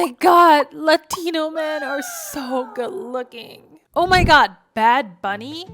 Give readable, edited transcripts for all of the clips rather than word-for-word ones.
my God, Latino men are so good looking. Oh my God, Bad Bunny?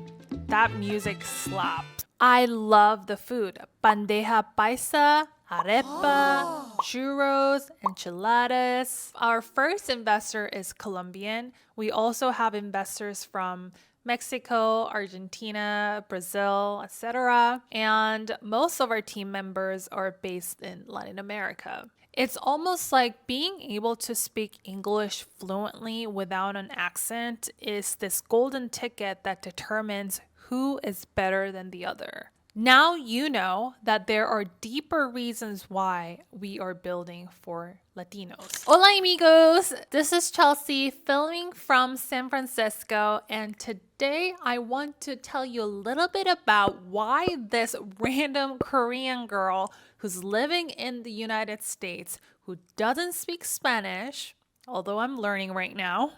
That music slaps. I love the food. Bandeja paisa, arepa, churros, enchiladas. Our first investor is Colombian. We also have investors from Mexico, Argentina, Brazil, etc. And most of our team members are based in Latin America. It's almost like being able to speak English fluently without an accent is this golden ticket that determines who is better than the other. Now you know that there are deeper reasons why we are building for Latinos. Hola amigos! This is Chelsea filming from San Francisco, and today I want to tell you a little bit about why this random Korean girl who's living in the United States, who doesn't speak Spanish, although I'm learning right now,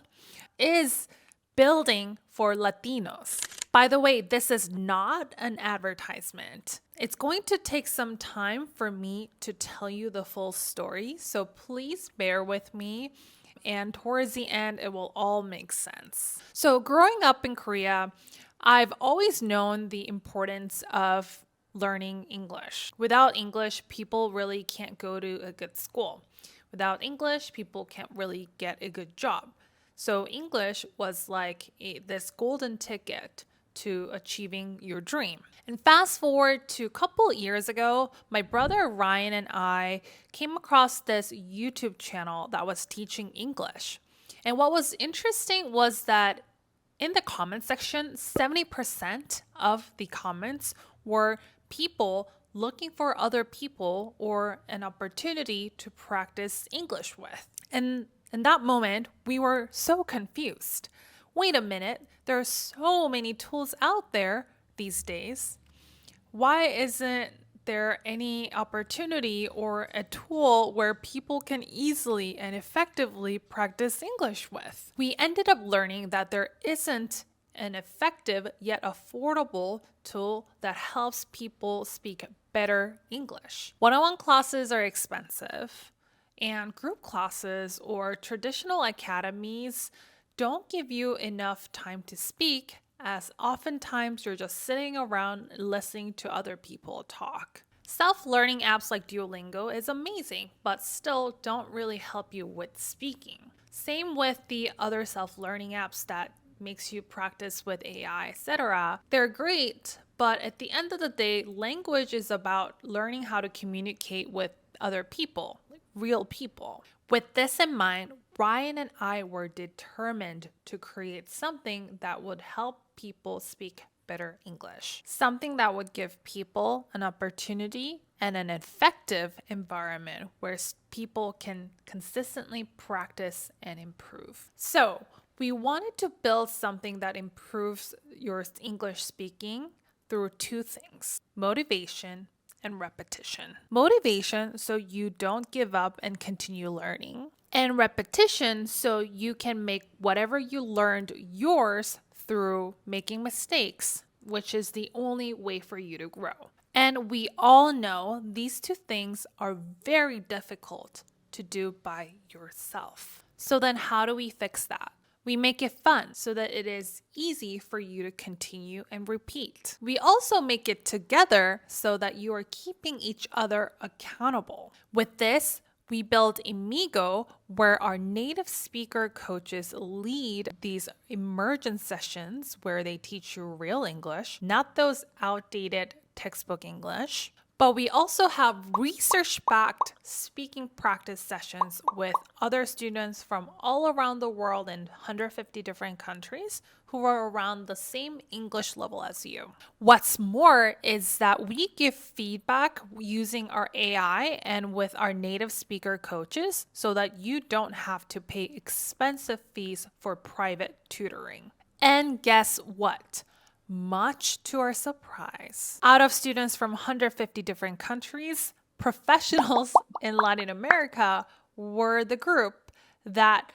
is building for Latinos. By the way, this is not an advertisement. It's going to take some time for me to tell you the full story, so please bear with me. And towards the end, it will all make sense. So growing up in Korea, I've always known the importance of learning English. Without English, people really can't go to a good school. Without English, people can't really get a good job. So English was like this golden ticket to achieving your dream. And fast forward to a couple years ago, my brother Ryan and I came across this YouTube channel that was teaching English. And what was interesting was that in the comment section, 70% of the comments were people looking for other people or an opportunity to practice English with. And in that moment, we were so confused. Wait a minute, there are so many tools out there these days. Why isn't there any opportunity or a tool where people can easily and effectively practice English with? We ended up learning that there isn't an effective yet affordable tool that helps people speak better English. One-on-one classes are expensive, and group classes or traditional academies don't give you enough time to speak, as oftentimes you're just sitting around listening to other people talk. Self-learning apps like Duolingo is amazing, but still don't really help you with speaking. Same with the other self-learning apps that makes you practice with AI, etc. They're great, but at the end of the day, language is about learning how to communicate with other people, like real people. With this in mind, Ryan and I were determined to create something that would help people speak better English. Something that would give people an opportunity and an effective environment where people can consistently practice and improve. So, we wanted to build something that improves your English speaking through two things: motivation and repetition. Motivation, so you don't give up and continue learning. And repetition, so you can make whatever you learned yours through making mistakes, which is the only way for you to grow. And we all know these two things are very difficult to do by yourself. So then how do we fix that? We make it fun so that it is easy for you to continue and repeat. We also make it together so that you are keeping each other accountable. With this, we build Amigo, where our native speaker coaches lead these immersion sessions where they teach you real English, not those outdated textbook English. But we also have research-backed speaking practice sessions with other students from all around the world in 150 different countries who are around the same English level as you. What's more is that we give feedback using our AI and with our native speaker coaches so that you don't have to pay expensive fees for private tutoring. And guess what? Much to our surprise, out of students from 150 different countries, professionals in Latin America were the group that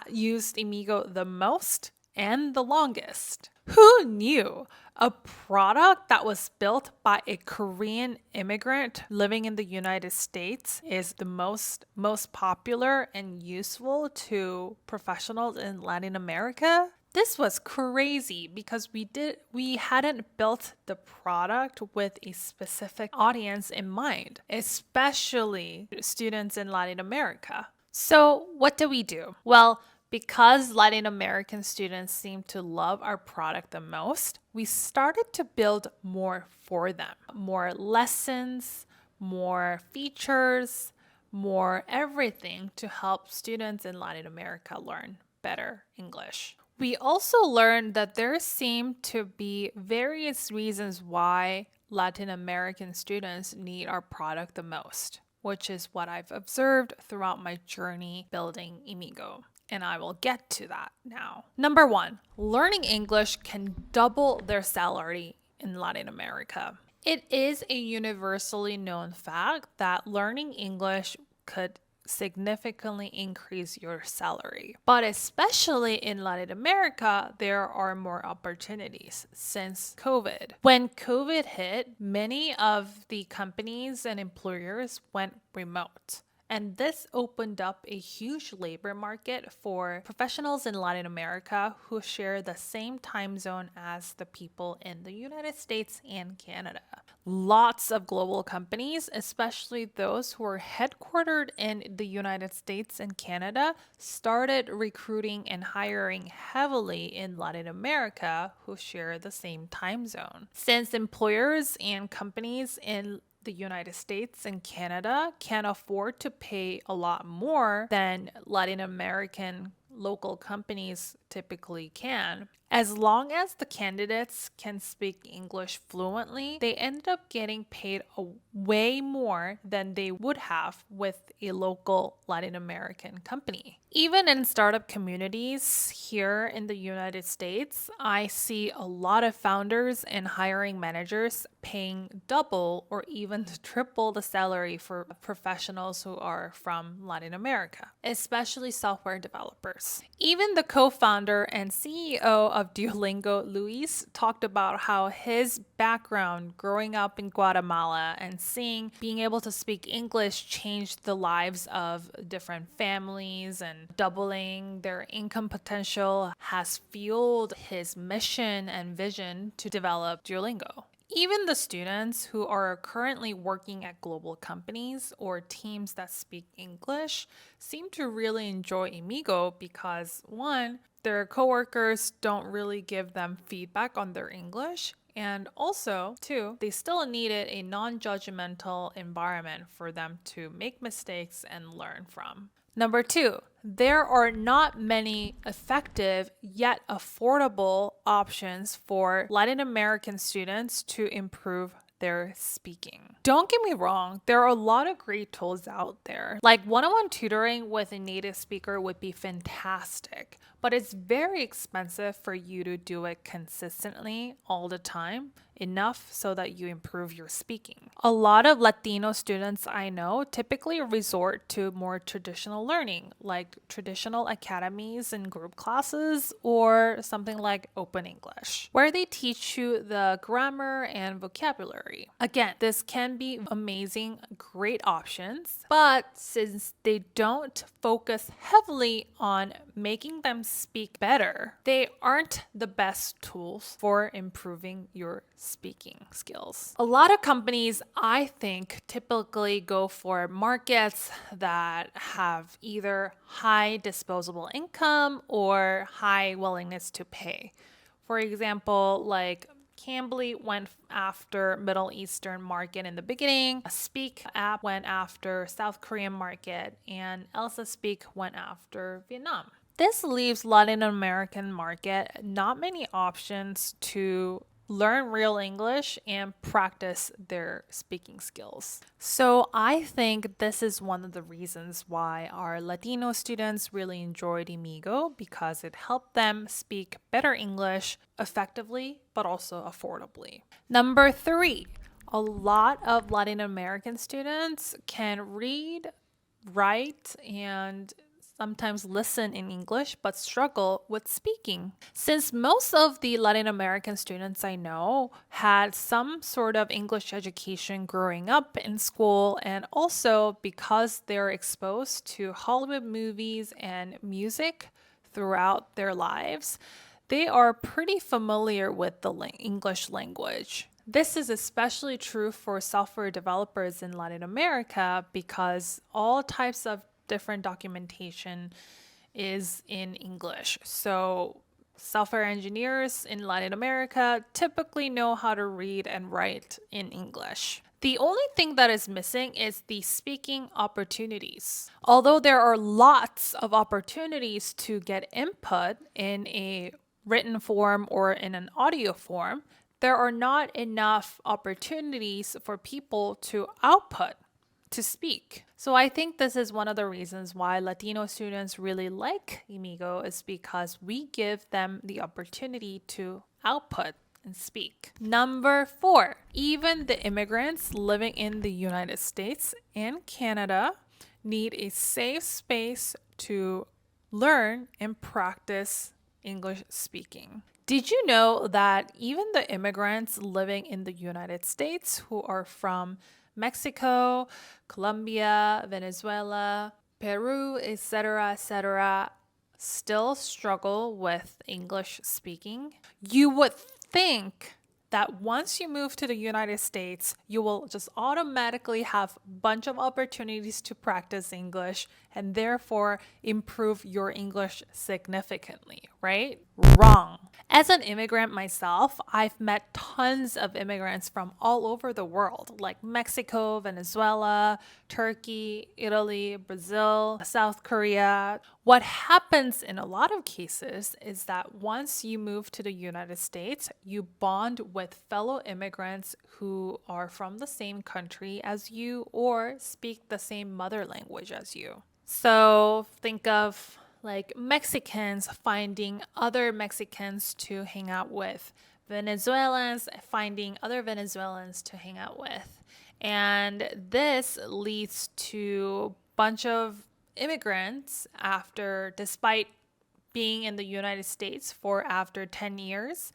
used Amigo the most and the longest. Who knew a product that was built by a Korean immigrant living in the United States is the most popular and useful to professionals in Latin America? This was crazy because we hadn't built the product with a specific audience in mind, especially students in Latin America. So, what do we do? Well, because Latin American students seem to love our product the most, we started to build more for them. More lessons, more features, more everything to help students in Latin America learn better English. We also learned that there seem to be various reasons why Latin American students need our product the most, which is what I've observed throughout my journey building Imigo. And I will get to that now. Number one, learning English can double their salary in Latin America. It is a universally known fact that learning English could significantly increase your salary. But especially in Latin America, there are more opportunities since COVID. When COVID hit, many of the companies and employers went remote. And this opened up a huge labor market for professionals in Latin America who share the same time zone as the people in the United States and Canada. Lots of global companies, especially those who are headquartered in the United States and Canada, started recruiting and hiring heavily in Latin America who share the same time zone. Since employers and companies in the United States and Canada can afford to pay a lot more than Latin American local companies typically can. As long as the candidates can speak English fluently, they ended up getting paid way more than they would have with a local Latin American company. Even in startup communities here in the United States, I see a lot of founders and hiring managers paying double or even triple the salary for professionals who are from Latin America, especially software developers. Even the co-founder and CEO of Duolingo, Luis, talked about how his background growing up in Guatemala and being able to speak English changed the lives of different families, and doubling their income potential has fueled his mission and vision to develop Duolingo. Even the students who are currently working at global companies or teams that speak English seem to really enjoy Imigo because, one, their coworkers don't really give them feedback on their English, and also, two, they still needed a non-judgmental environment for them to make mistakes and learn from. Number two, there are not many effective yet affordable options for Latin American students to improve their speaking. Don't get me wrong, there are a lot of great tools out there. Like one-on-one tutoring with a native speaker would be fantastic, but it's very expensive for you to do it consistently all the time, enough so that you improve your speaking. A lot of Latino students I know typically resort to more traditional learning, like traditional academies and group classes, or something like Open English, where they teach you the grammar and vocabulary. Again, this can be amazing, great options, but since they don't focus heavily on making them speak better, they aren't the best tools for improving your speaking skills. A lot of companies, I think, typically go for markets that have either high disposable income or high willingness to pay. For example, like Cambly went after Middle Eastern market in the beginning. Speak app went after South Korean market, and Elsa Speak went after Vietnam. This leaves Latin American market not many options to learn real English and practice their speaking skills. So I think this is one of the reasons why our Latino students really enjoyed Imigo, because it helped them speak better English effectively, but also affordably. Number three, a lot of Latin American students can read, write, and sometimes listen in English but struggle with speaking. Since most of the Latin American students I know had some sort of English education growing up in school, and also because they're exposed to Hollywood movies and music throughout their lives, they are pretty familiar with the English language. This is especially true for software developers in Latin America because all types of different documentation is in English. So software engineers in Latin America typically know how to read and write in English. The only thing that is missing is the speaking opportunities. Although there are lots of opportunities to get input in a written form or in an audio form, there are not enough opportunities for people to output, to speak. So I think this is one of the reasons why Latino students really like Imigo, is because we give them the opportunity to output and speak. Number 4, even the immigrants living in the United States and Canada need a safe space to learn and practice English speaking. Did you know that even the immigrants living in the United States who are from Mexico, Colombia, Venezuela, Peru, etc., still struggle with English speaking? You would think that once you move to the United States, you will just automatically have a bunch of opportunities to practice English and therefore improve your English significantly, right? Wrong. As an immigrant myself, I've met tons of immigrants from all over the world, like Mexico, Venezuela, Turkey, Italy, Brazil, South Korea. What happens in a lot of cases is that once you move to the United States, you bond with fellow immigrants who are from the same country as you or speak the same mother language as you. So think of like Mexicans finding other Mexicans to hang out with, Venezuelans finding other Venezuelans to hang out with. And this leads to a bunch of immigrants despite being in the United States for after 10 years,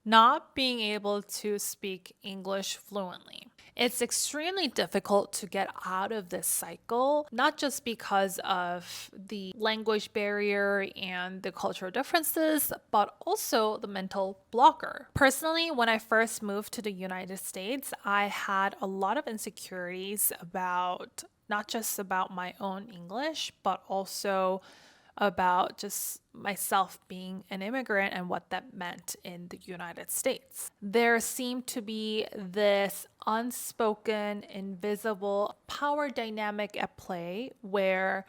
not being able to speak English fluently. It's extremely difficult to get out of this cycle, not just because of the language barrier and the cultural differences, but also the mental blocker. Personally, when I first moved to the United States, I had a lot of insecurities about not just about my own English, but also about just myself being an immigrant and what that meant in the United States. There seemed to be this unspoken, invisible power dynamic at play where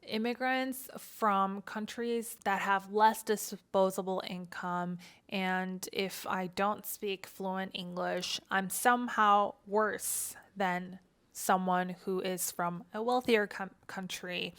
immigrants from countries that have less disposable income, and if I don't speak fluent English, I'm somehow worse than someone who is from a wealthier country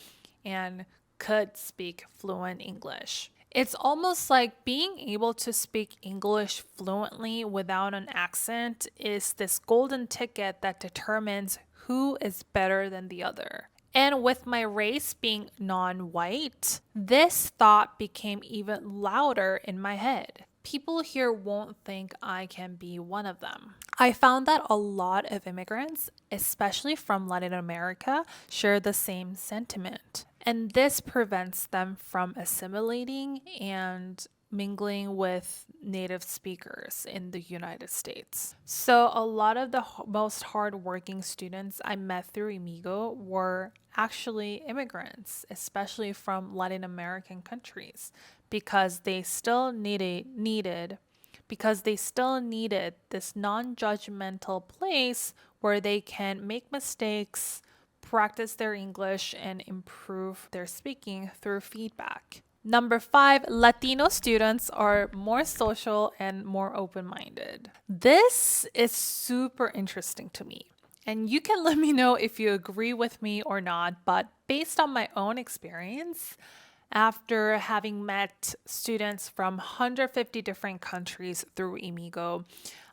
and could speak fluent English. It's almost like being able to speak English fluently without an accent is this golden ticket that determines who is better than the other. And with my race being non-white, this thought became even louder in my head. People here won't think I can be one of them. I found that a lot of immigrants, especially from Latin America, share the same sentiment. And this prevents them from assimilating and mingling with native speakers in the United States. So a lot of the most hardworking students I met through Imigo were actually immigrants, especially from Latin American countries, because they still needed this non-judgmental place where they can make mistakes, practice their English, and improve their speaking through feedback. Number 5, Latino students are more social and more open-minded. This is super interesting to me. And you can let me know if you agree with me or not, but based on my own experience, after having met students from 150 different countries through Imigo,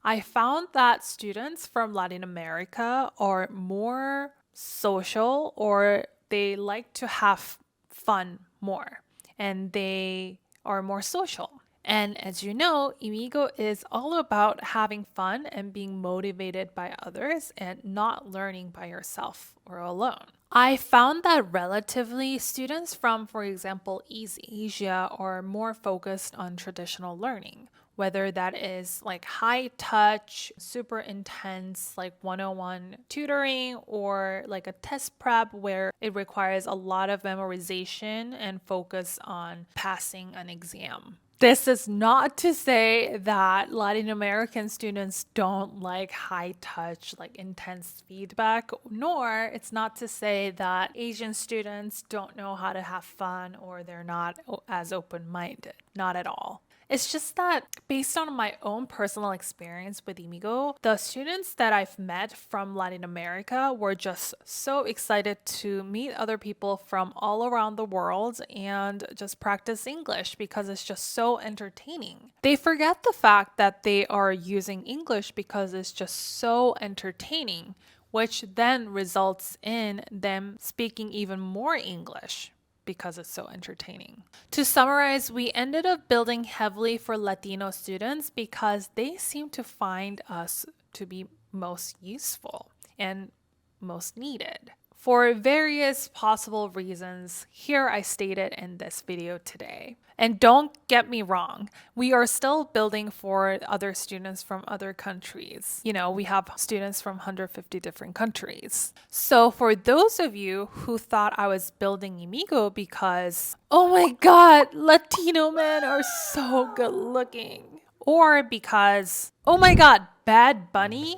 I found that students from Latin America are more social, or they like to have fun more, and they are more social. And as you know, Imigo is all about having fun and being motivated by others and not learning by yourself or alone. I found that relatively students from, for example, East Asia are more focused on traditional learning, whether that is like high touch, super intense, like 101 tutoring, or like a test prep where it requires a lot of memorization and focus on passing an exam. This is not to say that Latin American students don't like high touch, like intense feedback, nor it's not to say that Asian students don't know how to have fun or they're not as open minded. Not at all. It's just that based on my own personal experience with Imigo, the students that I've met from Latin America were just so excited to meet other people from all around the world and just practice English because it's just so entertaining. They forget the fact that they are using English because it's just so entertaining, which then results in them speaking even more English because it's so entertaining. To summarize, we ended up building heavily for Latino students because they seem to find us to be most useful and most needed. For various possible reasons, here I stated in this video today. And don't get me wrong, we are still building for other students from other countries. You know, we have students from 150 different countries. So for those of you who thought I was building Imigo because, oh my God, Latino men are so good looking, or because, oh my God, Bad Bunny,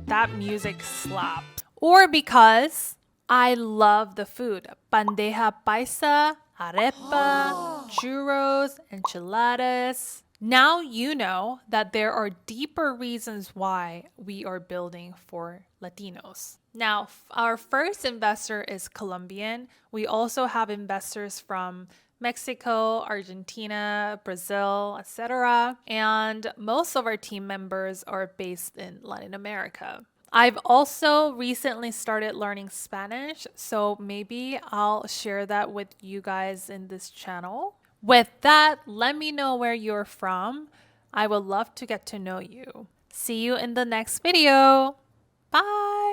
that music slaps, or because I love the food. Bandeja paisa, arepa, churros, enchiladas. Now you know that there are deeper reasons why we are building for Latinos. Now, our first investor is Colombian. We also have investors from Mexico, Argentina, Brazil, etc. And most of our team members are based in Latin America. I've also recently started learning Spanish, so maybe I'll share that with you guys in this channel. With that, let me know where you're from. I would love to get to know you. See you in the next video. Bye!